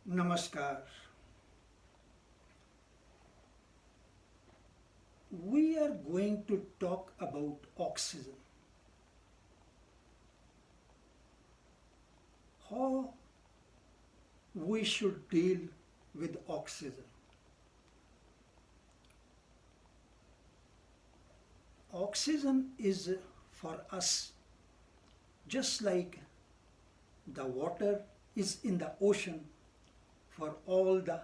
Namaskar. We are going to talk about oxygen. How we should deal with oxygen. Oxygen is for us just like the water is in the ocean for all the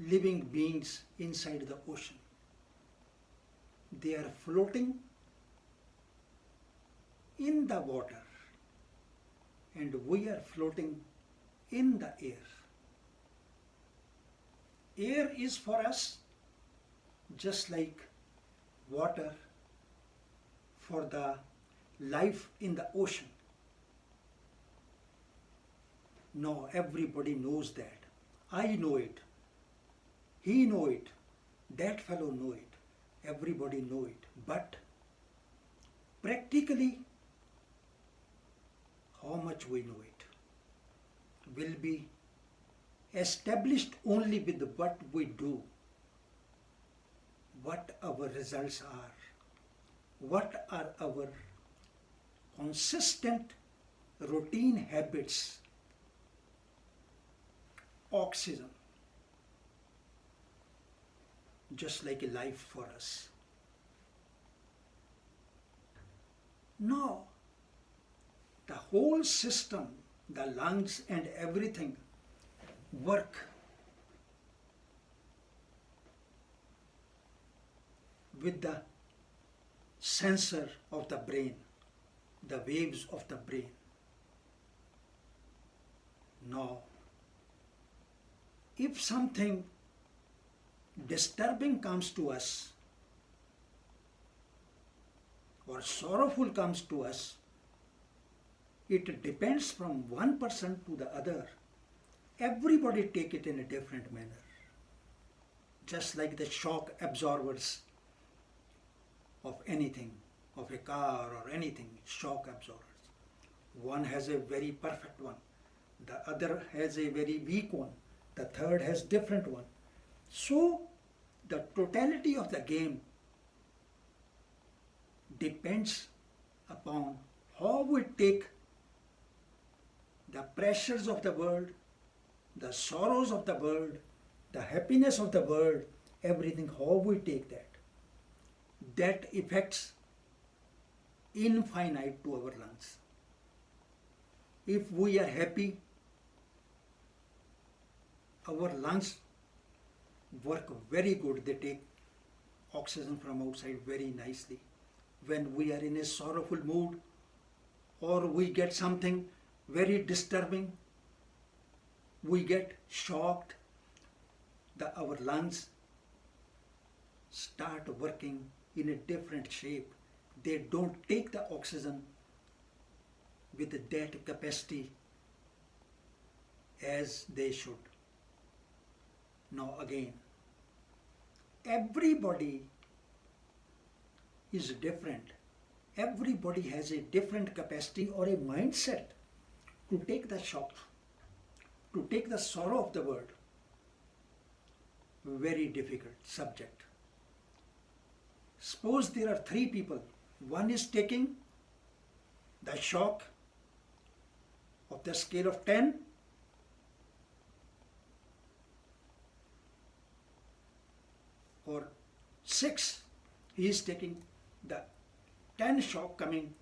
living beings inside the ocean. They are floating in the water and we are floating in the air. Air is for us just like water for the life in the ocean. Now everybody knows that. I know it. He know it. That fellow know it. Everybody know it. But practically how much we know it will be established only with what we do, what our results are, what are our consistent routine habits. Oxygen, just like a life for us. Now, the whole system, the lungs and everything work with the sensor of the brain, the waves of the brain. Now, if something disturbing comes to us or sorrowful comes to us, it depends from one person to the other. Everybody take it in a different manner. Just like the shock absorbers of anything, of a car or anything, shock absorbers. One has a very perfect one, the other has a very weak one, the third has different one. So the totality of the game depends upon how we take the pressures of the world, the sorrows of the world, the happiness of the world, everything, how we take that. That affects infinite to our lungs. If we are happy, our lungs work very good. They take oxygen from outside very nicely. When we are in a sorrowful mood or we get something very disturbing, we get shocked, our lungs start working in a different shape. They don't take the oxygen with that capacity as they should. Now again, everybody is different. Everybody has a different capacity or a mindset to take the shock, to take the sorrow of the world. Very difficult subject. Suppose there are three people. One is taking the shock of the scale of 10, or 6. He is taking the 10 shock coming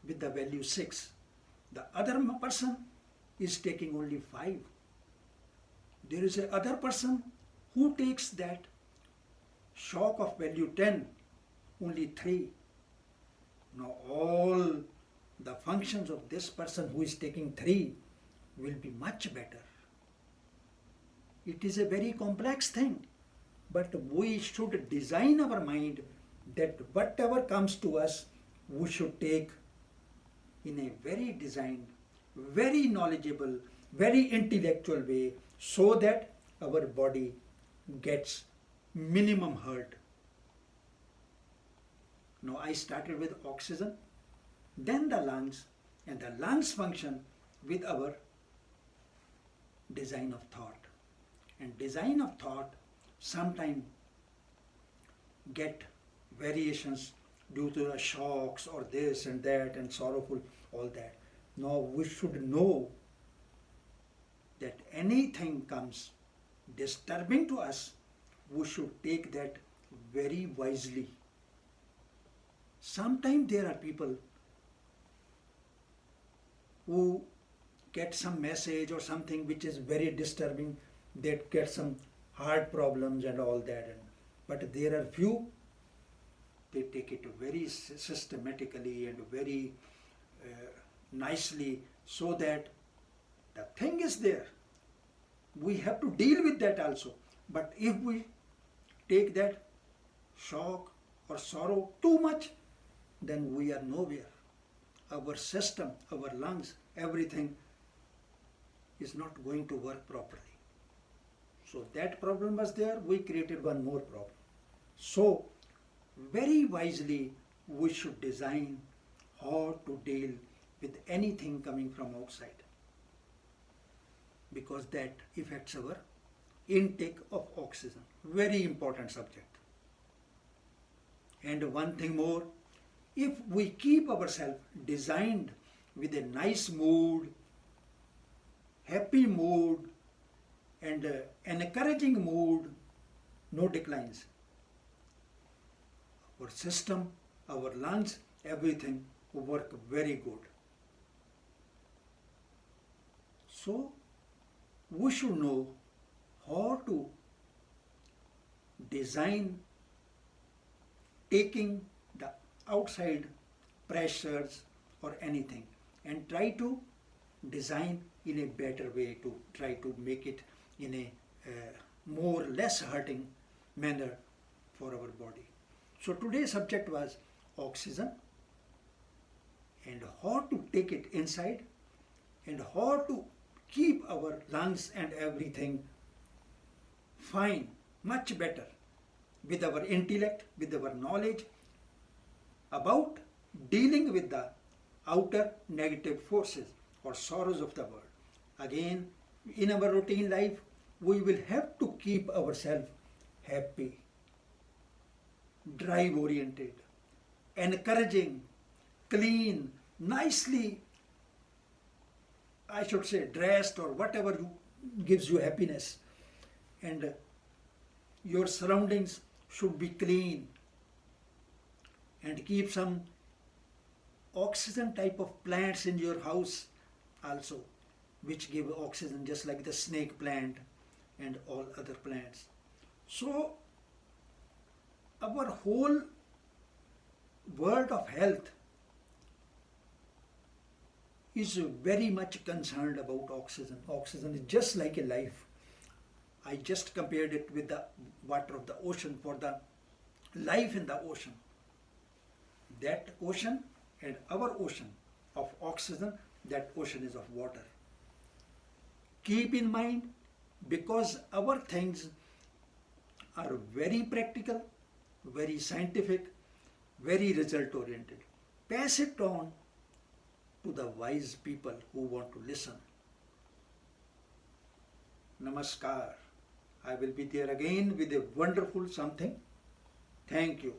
with the value 6. The other person is taking only 5. There is a other person who takes that shock of value 10, only 3. Now all the functions of this person who is taking 3 will be much better. It is a very complex thing, but we should design our mind that whatever comes to us, we should take in a very designed, very knowledgeable, very intellectual way, so that our body gets minimum hurt. Now I started with oxygen, then the lungs, and the lungs function with our design of thought. And design of thought sometimes get variations due to the shocks or this and that and sorrowful, all that. Now we should know that anything comes disturbing to us, we should take that very wisely. Sometimes there are people who get some message or something which is very disturbing, they get some heart problems and all that. But there are few, they take it very systematically and very nicely, so that the thing is there. We have to deal with that also. But if we take that shock or sorrow too much, then we are nowhere. Our system, our lungs, everything is not going to work properly. So that problem was there, we created one more problem. So very wisely we should design how to deal with anything coming from outside, because that affects our intake of oxygen. Very important subject. And one thing more, if we keep ourselves designed with a nice mood, happy mood, and an encouraging mood, no declines. Our system, our lungs, everything will work very good. So we should know how to design taking the outside pressures or anything, and try to design in a better way, to try to make it in a more less hurting manner for our body. So today's subject was oxygen and how to take it inside and how to keep our lungs and everything fine, much better, with our intellect, with our knowledge about dealing with the outer negative forces or sorrows of the world. Again, in our routine life, we will have to keep ourselves happy, drive oriented, encouraging, clean, nicely, I should say, dressed or whatever gives you happiness. And your surroundings should be clean, and keep some oxygen type of plants in your house also, which give oxygen just like the snake plant and all other plants. So our whole world of health is very much concerned about oxygen. Oxygen is just like a life. I just compared it with the water of the ocean, for the life in the ocean. That ocean and our ocean of oxygen, that ocean is of water. Keep in mind, because our things are very practical, very scientific, very result oriented. Pass it on to the wise people who want to listen. Namaskar. I will be there again with a wonderful something. Thank you.